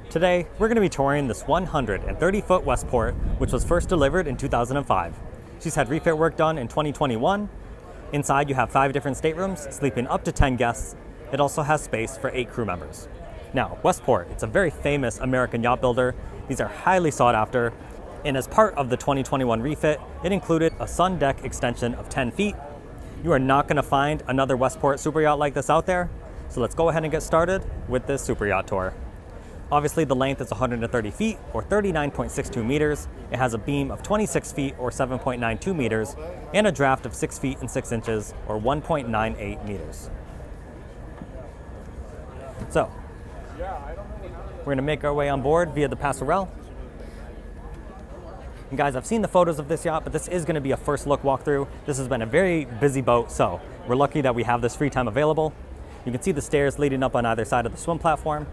Today, we're going to be touring this 130-foot Westport, which was first delivered in 2005. She's had refit work done in 2021. Inside, you have 5 different staterooms, sleeping up to 10 guests. It also has space for 8 crew members. Now, Westport, it's a very famous American yacht builder. These are highly sought after. And as part of the 2021 refit, it included a sundeck extension of 10 feet. You are not going to find another Westport superyacht like this out there. So let's go ahead and get started with this superyacht tour. Obviously, the length is 130 feet or 39.62 meters. It has a beam of 26 feet or 7.92 meters and a draft of 6 feet and 6 inches or 1.98 meters. So, we're going to make our way on board via the passerelle. And guys, I've seen the photos of this yacht, but this is going to be a first look walkthrough. This has been a very busy boat, so we're lucky that we have this free time available. You can see the stairs leading up on either side of the swim platform.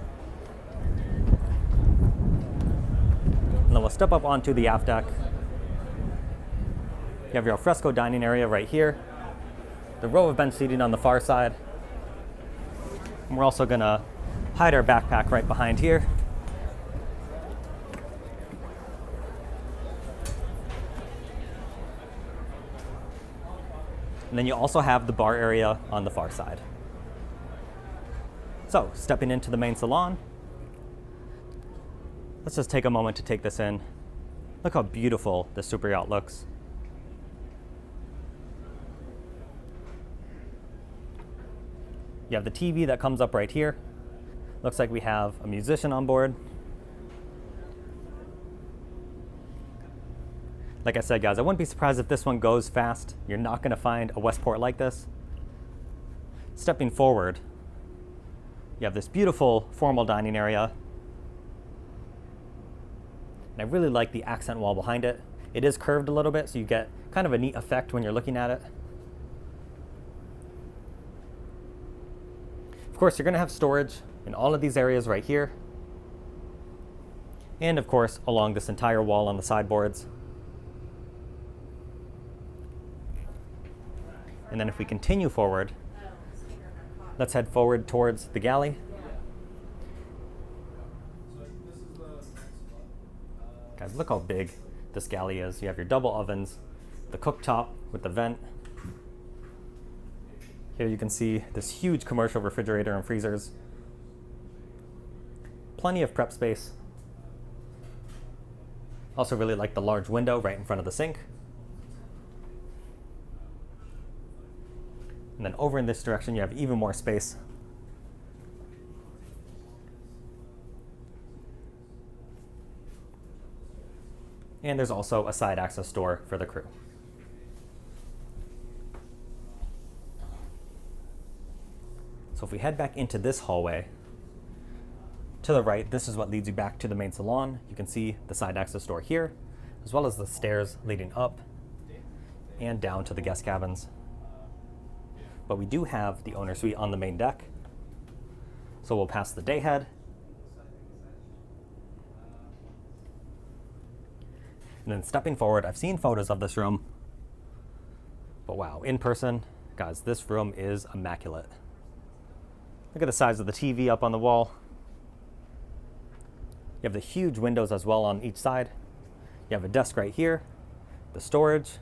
And then we'll step up onto the aft deck. You have your alfresco dining area right here. The row of bench seating on the far side. And we're also gonna hide our backpack right behind here. And then you also have the bar area on the far side. So, stepping into the main salon. Let's just take a moment to take this in. Look how beautiful this superyacht looks. You have the TV that comes up right here. Looks like we have a musician on board. Like I said, guys, I wouldn't be surprised if this one goes fast. You're not going to find a Westport like this. Stepping forward, you have this beautiful formal dining area. And I really like the accent wall behind it. It is curved a little bit, so you get kind of a neat effect when you're looking at it. Of course, you're going to have storage in all of these areas right here. And of course, along this entire wall on the sideboards. And then if we continue forward, let's head forward towards the galley. Guys, look how big this galley is. You have your double ovens, the cooktop with the vent. Here you can see this huge commercial refrigerator and freezers. Plenty of prep space. Also really like the large window right in front of the sink. And then over in this direction, you have even more space. And there's also a side access door for the crew. So if we head back into this hallway, to the right, this is what leads you back to the main salon. You can see the side access door here, as well as the stairs leading up and down to the guest cabins. But we do have the owner suite on the main deck. So we'll pass the day head. And then stepping forward, I've seen photos of this room. But wow, in person, guys, this room is immaculate. Look at the size of the TV up on the wall. You have the huge windows as well on each side. You have a desk right here, the storage.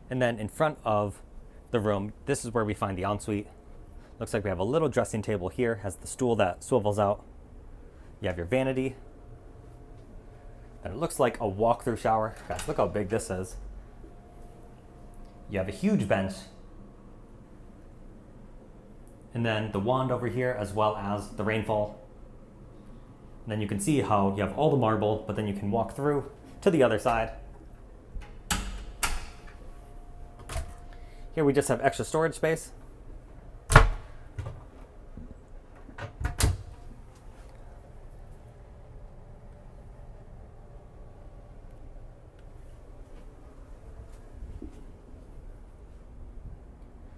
And then in front of the room, this is where we find the ensuite. Looks like we have a little dressing table here, has the stool that swivels out. You have your vanity. And it looks like a walk-through shower. Guys, look how big this is. You have a huge bench. And then the wand over here, as well as the rainfall. And then you can see how you have all the marble, but then you can walk through to the other side. Here we just have extra storage space.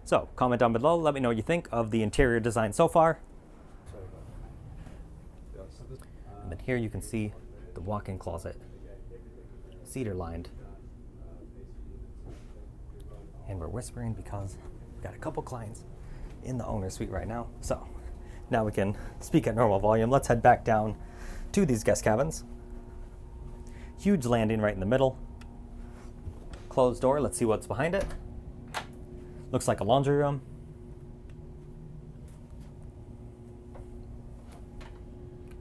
So comment down below, let me know what you think of the interior design so far. And then here you can see the walk-in closet. cedar lined. And we're whispering because we've got a couple clients in the owner's suite right now. So now we can speak at normal volume. Let's head back down to these guest cabins. Huge landing right in the middle. Closed door, let's see what's behind it. Looks like a laundry room.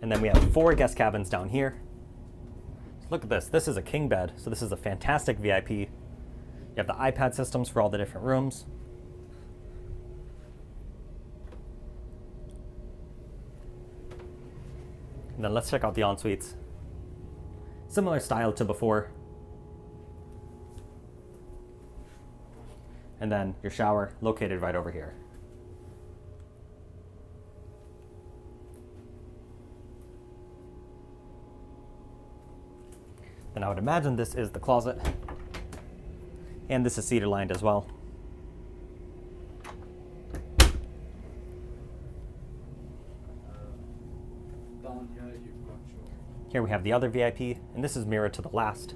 And then we have 4 guest cabins down here. Look at this. This is a king bed, so this is a fantastic VIP. You have the iPad systems for all the different rooms. And then let's check out the en-suites. Similar style to before. And then your shower located right over here. And I would imagine this is the closet. And this is cedar lined as well. Here we have the other VIP, and this is mirrored to the last.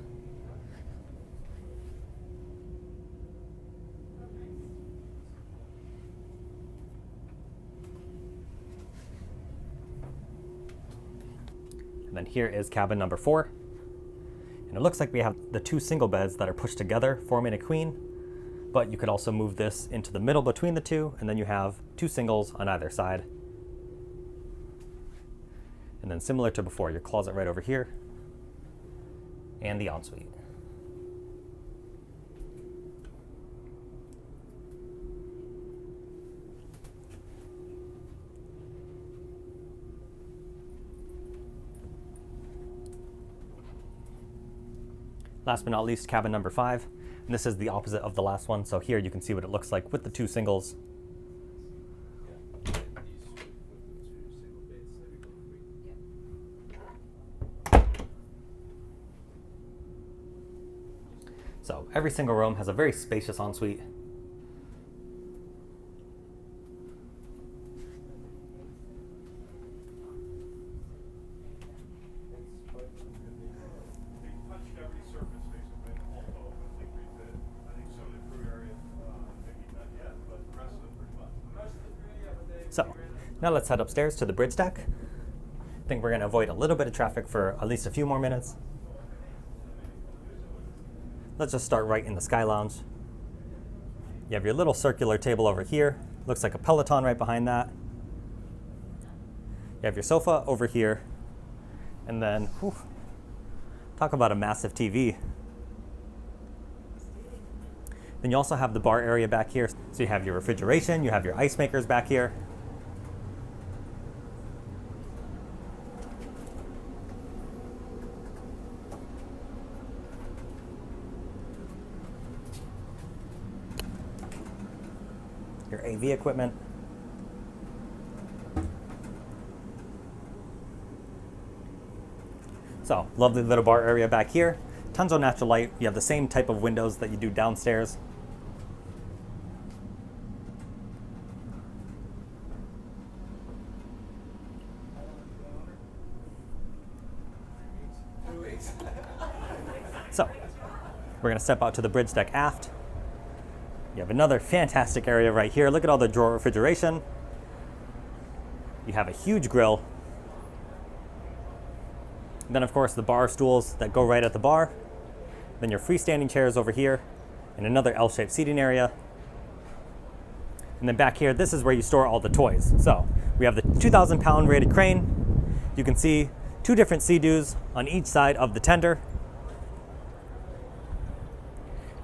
And then here is cabin number 4. And it looks like we have the 2 single beds that are pushed together, forming a queen. But you could also move this into the middle between the 2, and then you have 2 singles on either side. And then similar to before, your closet right over here, and the ensuite. Last but not least, cabin number 5. And this is the opposite of the last one. So here you can see what it looks like with the 2 singles. So every single room has a very spacious ensuite. So now let's head upstairs to the bridge deck. I think we're going to avoid a little bit of traffic for at least a few more minutes. Let's just start right in the Sky Lounge. You have your little circular table over here. Looks like a Peloton right behind that. You have your sofa over here. And then, whew, talk about a massive TV. Then you also have the bar area back here. So you have your refrigeration, you have your ice makers back here. Your AV equipment. So, lovely little bar area back here. Tons of natural light. You have the same type of windows that you do downstairs. So, we're going to step out to the bridge deck aft. You have another fantastic area right here. Look at all the drawer refrigeration. You have a huge grill. And then, of course, the bar stools that go right at the bar. Then your freestanding chairs over here, and another L-shaped seating area. And then back here, this is where you store all the toys. So we have the 2,000-pound rated crane. You can see 2 different Sea-Doos on each side of the tender.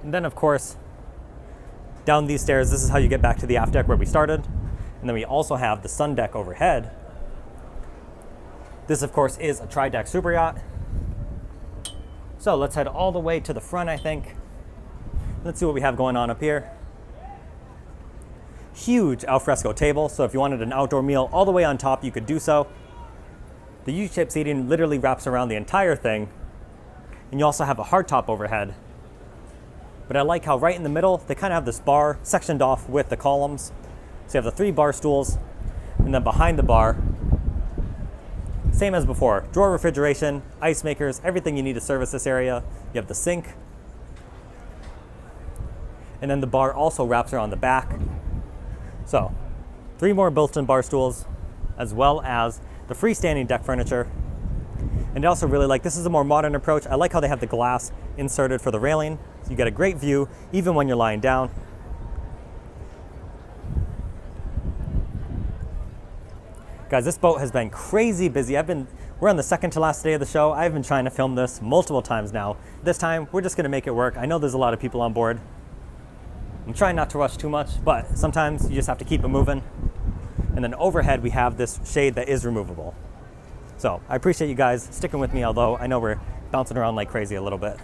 And then, of course, down these stairs, this is how you get back to the aft deck where we started. And then we also have the sun deck overhead. This, of course, is a tri-deck super yacht. So let's head all the way to the front, I think. Let's see what we have going on up here. Huge alfresco table, so if you wanted an outdoor meal all the way on top, you could do so. The U-shaped seating literally wraps around the entire thing. And you also have a hardtop overhead. But I like how right in the middle, they kind of have this bar sectioned off with the columns. So you have the 3 bar stools, and then behind the bar, Same as before, drawer refrigeration, ice makers, everything you need to service this area. You have the sink. And then the bar also wraps around the back. So, 3 more built-in bar stools, as well as the freestanding deck furniture. And I also really like, this is a more modern approach. I like how they have the glass inserted for the railing. So you get a great view even when you're lying down. Guys, this boat has been crazy busy. We're on the second to last day of the show. I've been trying to film this multiple times now. This time, we're just gonna make it work. I know there's a lot of people on board. I'm trying not to rush too much, but sometimes you just have to keep it moving. And then overhead, we have this shade that is removable. So I appreciate you guys sticking with me, although I know we're bouncing around like crazy a little bit.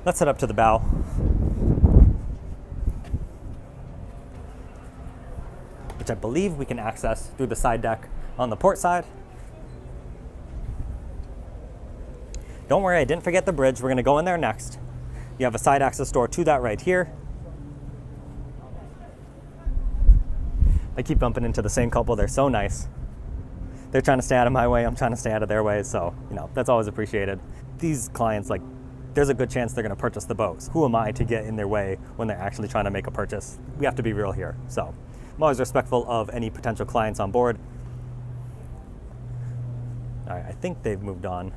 Let's head up to the bow. Which I believe we can access through the side deck on the port side. Don't worry, I didn't forget the bridge. We're gonna go in there next. You have a side access door to that right here. I keep bumping into the same couple. They're so nice. They're trying to stay out of my way. I'm trying to stay out of their way. So, that's always appreciated. These clients, there's a good chance they're going to purchase the boats. Who am I to get in their way when they're actually trying to make a purchase? We have to be real here. So, I'm always respectful of any potential clients on board. All right, I think they've moved on.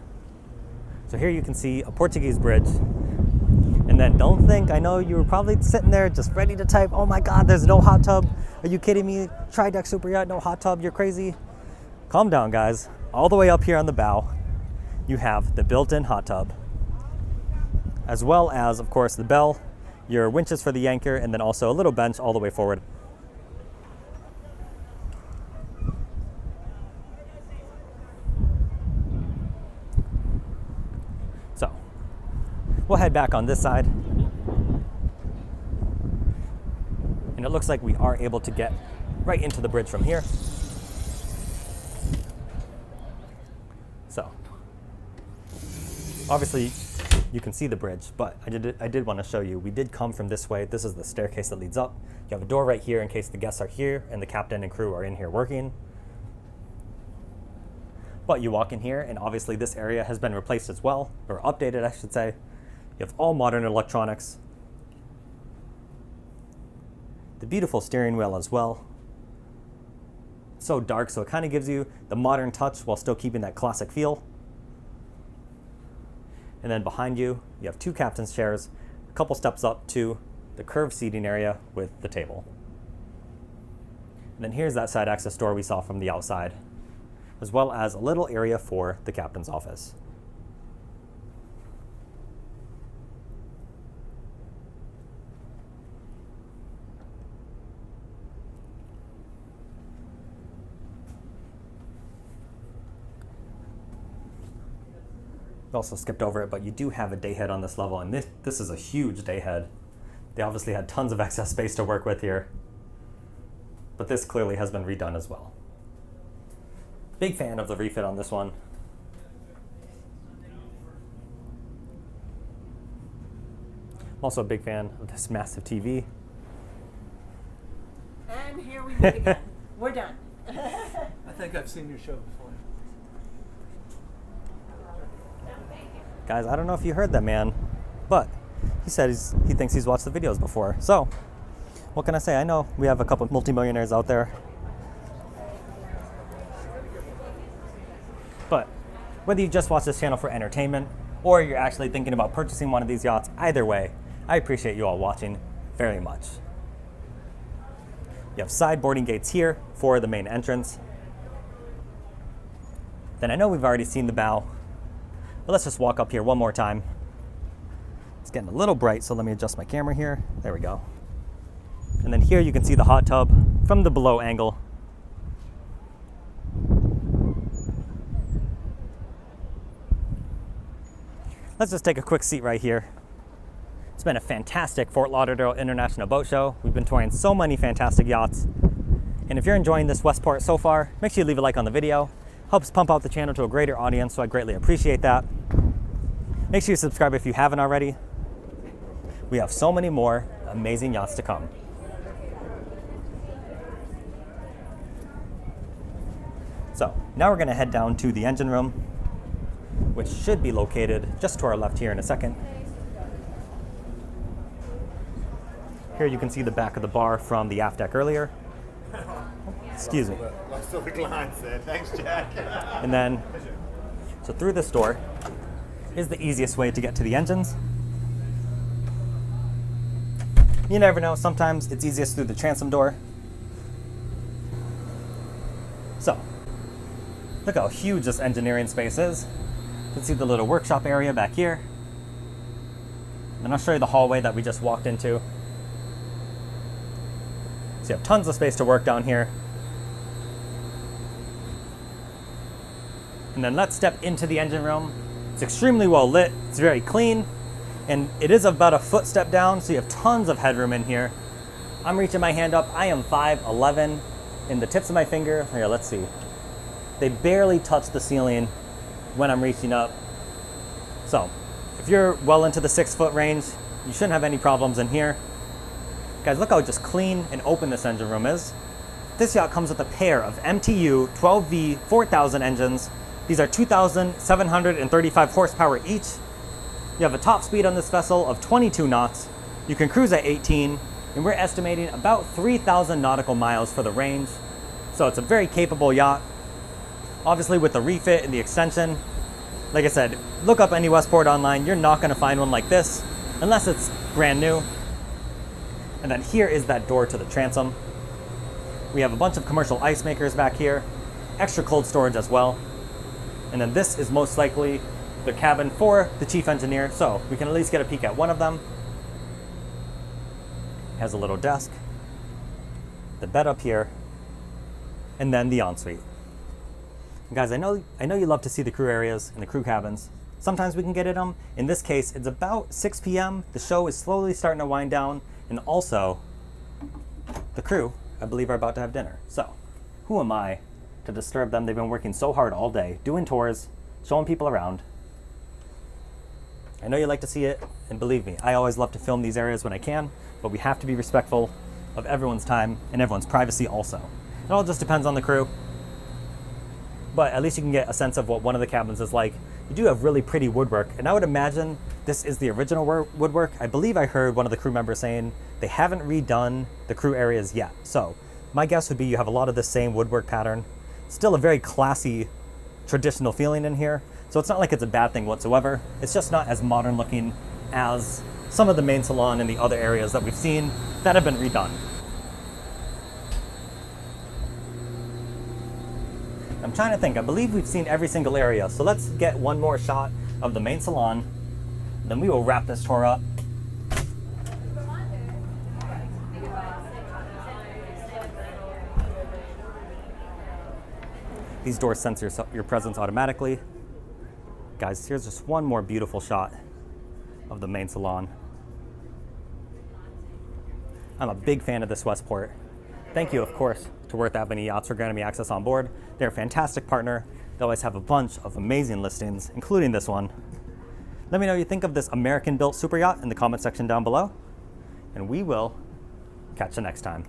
So here you can see a Portuguese bridge. And then don't think, I know you were probably sitting there just ready to type, oh my God, there's no hot tub. Are you kidding me? Tri-deck super yacht, no hot tub, you're crazy. Calm down, guys. All the way up here on the bow, you have the built-in hot tub, as well as, of course, the bell, your winches for the anchor, and then also a little bench all the way forward. So, we'll head back on this side. And it looks like we are able to get right into the bridge from here. So, obviously you can see the bridge, but I did want to show you, we did come from this way. This is the staircase that leads up. You have a door right here in case the guests are here and the captain and crew are in here working. But you walk in here and obviously this area has been replaced as well, or updated I should say. You have all modern electronics. The beautiful steering wheel as well. So dark, so it kind of gives you the modern touch while still keeping that classic feel. And then behind you, you have 2 captain's chairs, a couple steps up to the curved seating area with the table. And then here's that side access door we saw from the outside, as well as a little area for the captain's office. We also skipped over it, but you do have a day head on this level, and this is a huge day head. They obviously had tons of excess space to work with here, but this clearly has been redone as well. Big fan of the refit on this one. I'm also a big fan of this massive TV. And here we meet again. We're done. I think I've seen your show before. Guys, I don't know if you heard that man, but he said he thinks he's watched the videos before. So, what can I say? I know we have a couple of multimillionaires out there. But whether you just watch this channel for entertainment or you're actually thinking about purchasing one of these yachts, either way, I appreciate you all watching very much. You have side boarding gates here for the main entrance. Then I know we've already seen the bow, but let's just walk up here one more time. It's getting a little bright, so let me adjust my camera here. There we go. And then here you can see the hot tub from the below angle. Let's just take a quick seat right here. It's been a fantastic Fort Lauderdale International Boat Show. We've been touring so many fantastic yachts. And if you're enjoying this Westport so far, make sure you leave a like on the video. Helps pump out the channel to a greater audience, so I greatly appreciate that. Make sure you subscribe if you haven't already. We have so many more amazing yachts to come. So, Now we're gonna head down to the engine room, which should be located just to our left here in a second. Here you can see the back of the bar from the aft deck earlier. Excuse me. Lost all the glance there. Thanks, Jack. And then, so through this door is the easiest way to get to the engines. You never know, sometimes it's easiest through the transom door. So, look how huge this engineering space is. You can see the little workshop area back here. And I'll show you the hallway that we just walked into. So you have tons of space to work down here. And then let's step into the engine room. It's extremely well lit, it's very clean, and it is about a foot step down, so you have tons of headroom in here. I'm reaching my hand up, I am 5'11", and the tips of my finger, here, let's see. They barely touch the ceiling when I'm reaching up. So, if you're well into the 6 foot range, you shouldn't have any problems in here. Guys, look how just clean and open this engine room is. This yacht comes with a pair of MTU 12V 4000 engines. These are 2,735 horsepower each. You have a top speed on this vessel of 22 knots. You can cruise at 18, and we're estimating about 3,000 nautical miles for the range. So it's a very capable yacht. Obviously with the refit and the extension, like I said, look up any Westport online, you're not gonna find one like this, unless it's brand new. And then here is that door to the transom. We have a bunch of commercial ice makers back here, extra cold storage as well. And then this is most likely the cabin for the chief engineer, so we can at least get a peek at one of them. It has a little desk, the bed up here, and then the ensuite. And guys, I know you love to see the crew areas and the crew cabins. Sometimes we can get in them. In this case, it's about 6 p.m. The show is slowly starting to wind down, and also the crew, I believe, are about to have dinner. So, who am I to disturb them? They've been working so hard all day, doing tours, showing people around. I know you like to see it, and believe me, I always love to film these areas when I can, but we have to be respectful of everyone's time and everyone's privacy also. It all just depends on the crew, but at least you can get a sense of what one of the cabins is like. You do have really pretty woodwork, and I would imagine this is the original woodwork. I believe I heard one of the crew members saying they haven't redone the crew areas yet. So my guess would be you have a lot of the same woodwork pattern. Still a very classy, traditional feeling in here. So it's not like it's a bad thing whatsoever. It's just not as modern looking as some of the main salon and the other areas that we've seen that have been redone. I'm trying to think, I believe we've seen every single area. So let's get one more shot of the main salon. Then we will wrap this tour up. These doors sense your presence automatically. Guys, here's just one more beautiful shot of the main salon. I'm a big fan of this Westport. Thank you, of course, to Worth Avenue Yachts for granting me access on board. They're a fantastic partner. They always have a bunch of amazing listings, including this one. Let me know what you think of this American-built super yacht in the comment section down below, and we will catch you next time.